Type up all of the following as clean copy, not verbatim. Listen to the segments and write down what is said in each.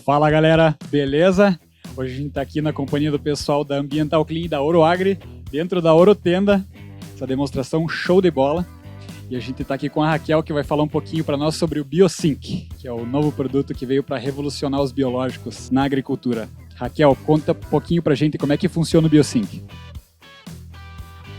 Fala galera, beleza? Hoje a gente está aqui na companhia do pessoal da Ambiental Clean da Oroagri, dentro da Orotenda, essa demonstração show de bola. E a gente está aqui com a Raquel, que vai falar um pouquinho para nós sobre o BioSync, que é o novo produto que veio para revolucionar os biológicos na agricultura. Raquel, conta um pouquinho para a gente como é que funciona o BioSync.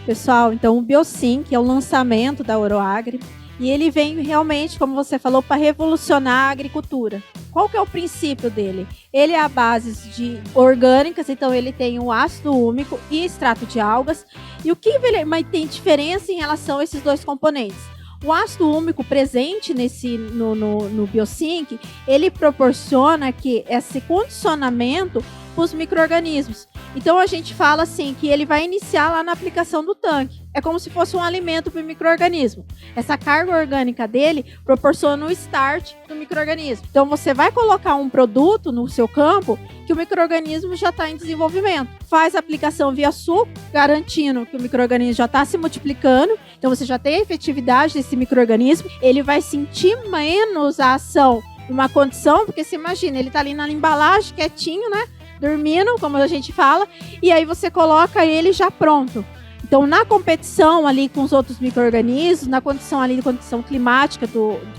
Pessoal, então o BioSync é o lançamento da Oroagri e ele vem realmente, como você falou, para revolucionar a agricultura. Qual que é o princípio dele? Ele é a base de orgânicas, então ele tem o ácido úmico e extrato de algas. E o que mas tem diferença em relação a esses dois componentes? O ácido úmico presente no BioSync, ele proporciona que esse condicionamento para os micro-organismos. Então a gente fala assim que ele vai iniciar lá na aplicação do tanque. É como se fosse um alimento para o micro-organismo. Essa carga orgânica dele proporciona o start do micro-organismo. Então você vai colocar um produto no seu campo que o micro-organismo já está em desenvolvimento. Faz a aplicação via suco, garantindo que o micro-organismo já está se multiplicando. Então você já tem a efetividade desse micro-organismo. Ele vai sentir menos a ação numa condição, porque você imagina, ele está ali na embalagem, quietinho, né? Dormindo, como a gente fala, e aí você coloca ele já pronto. Então, na competição ali com os outros micro-organismos, na condição ali, condição climática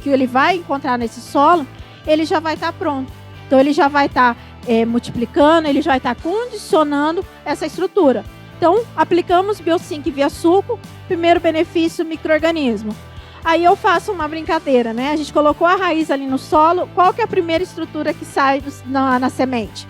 que ele vai encontrar nesse solo, ele já vai estar pronto. Então, ele já vai estar multiplicando, ele já vai estar condicionando essa estrutura. Então, aplicamos BioSync via suco, primeiro benefício, micro-organismo. Aí eu faço uma brincadeira, né? A gente colocou a raiz ali no solo, qual que é a primeira estrutura que sai na semente?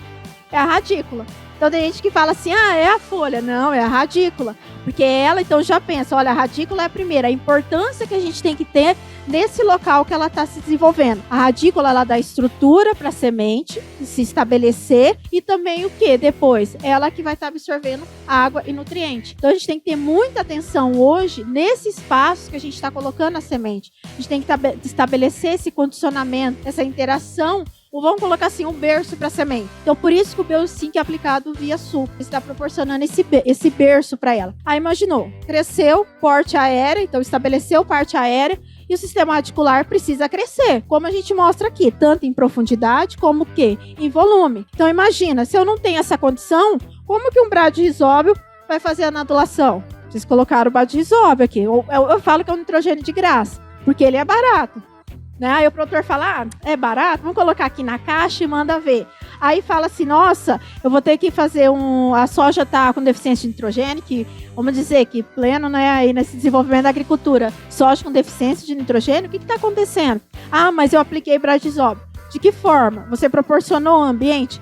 É a radícula. Então tem gente que fala assim, é a folha. Não, é a radícula. Porque ela, então, já pensa, olha, a radícula é a primeira. A importância que a gente tem que ter nesse local que ela está se desenvolvendo. A radícula, ela dá estrutura para a semente se estabelecer e também o que? Depois, ela que vai estar absorvendo água e nutriente. Então a gente tem que ter muita atenção hoje nesse espaço que a gente está colocando a semente. A gente tem que estabelecer esse condicionamento, essa interação, ou vamos colocar assim, um berço para a semente. Então, por isso que o BioSync é aplicado via suco. Está proporcionando esse berço para ela. Aí, imaginou, cresceu, porte aérea, então estabeleceu parte aérea, e o sistema radicular precisa crescer, como a gente mostra aqui, tanto em profundidade como que em volume. Então, imagina, se eu não tenho essa condição, como que um bradyrhizóbio vai fazer a nadulação? Vocês colocaram o bradyrhizóbio aqui. Eu falo que é um nitrogênio de graça, porque ele é barato. Né? Aí o produtor fala, é barato, vamos colocar aqui na caixa e manda ver. Aí fala assim, nossa, eu vou ter que fazer a soja tá com deficiência de nitrogênio, que vamos dizer que pleno, né, aí nesse desenvolvimento da agricultura, soja com deficiência de nitrogênio, o que está acontecendo? Mas eu apliquei bradyrhizóbio. De que forma? Você proporcionou o ambiente?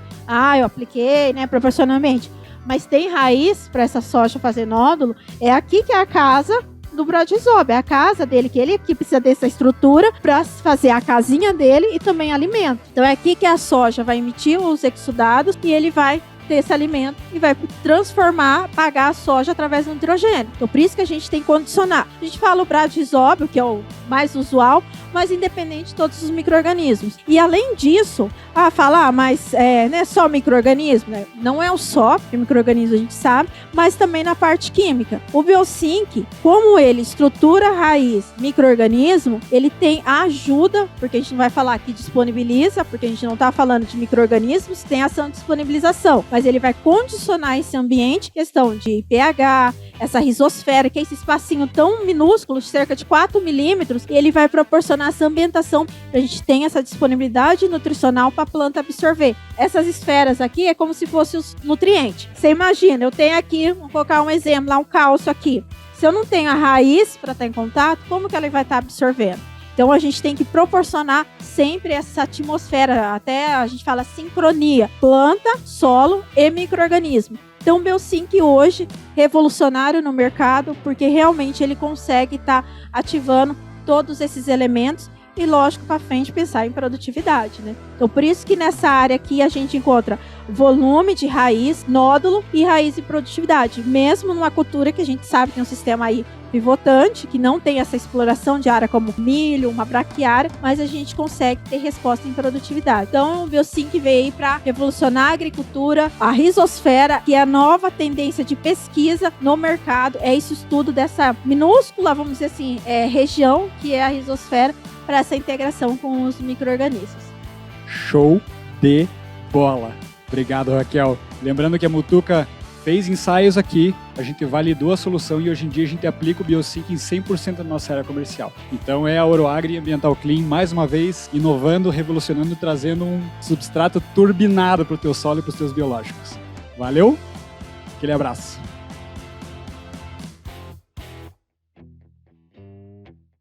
Eu apliquei, né, proporcionou o ambiente. Mas tem raiz para essa soja fazer nódulo, é aqui que é a casa do bradyrhizóbio, é a casa dele, que ele aqui precisa dessa estrutura para fazer a casinha dele e também alimento. Então é aqui que a soja vai emitir os exudados e ele vai ter esse alimento e vai pagar a soja através do nitrogênio. Então por isso que a gente tem que condicionar. A gente fala o bradyrhizóbio, que é o mais usual, mas independente de todos os micro-organismos. E além disso, mas não é só micro-organismo, né? Não é o só, porque micro-organismo a gente sabe, mas também na parte química. O BioSync, como ele estrutura raiz micro-organismo, ele tem a ajuda, porque a gente não vai falar que disponibiliza, porque a gente não está falando de micro-organismos, tem ação de disponibilização, mas ele vai condicionar esse ambiente, questão de pH, essa rizosfera, que é esse espacinho tão minúsculo, cerca de 4 milímetros, e ele vai proporcionar essa ambientação para a gente ter essa disponibilidade nutricional para a planta absorver. Essas esferas aqui é como se fossem os nutrientes. Você imagina, eu tenho aqui, vou colocar um exemplo, lá um cálcio aqui. Se eu não tenho a raiz para estar em contato, como que ela vai estar absorvendo? Então a gente tem que proporcionar sempre essa atmosfera, até a gente fala sincronia, planta, solo e micro-organismo. Então o BioSync hoje, revolucionário no mercado, porque realmente ele consegue estar ativando todos esses elementos e, lógico, para frente pensar em produtividade, né? Então por isso que nessa área aqui a gente encontra volume de raiz, nódulo e raiz e produtividade, mesmo numa cultura que a gente sabe que tem um sistema aí pivotante, que não tem essa exploração de área como milho, uma braquiária, mas a gente consegue ter resposta em produtividade. Então, o BioSync veio para revolucionar a agricultura, a rizosfera, que é a nova tendência de pesquisa no mercado, é esse estudo dessa minúscula, vamos dizer assim, região, que é a rizosfera, para essa integração com os micro-organismos. Show de bola. Obrigado, Raquel. Lembrando que a Mutuca fez ensaios aqui, a gente validou a solução e hoje em dia a gente aplica o BioSync em 100% da nossa área comercial. Então é a Oroagri Ambiental Clean, mais uma vez, inovando, revolucionando, trazendo um substrato turbinado para o teu solo e para os teus biológicos. Valeu? Aquele abraço.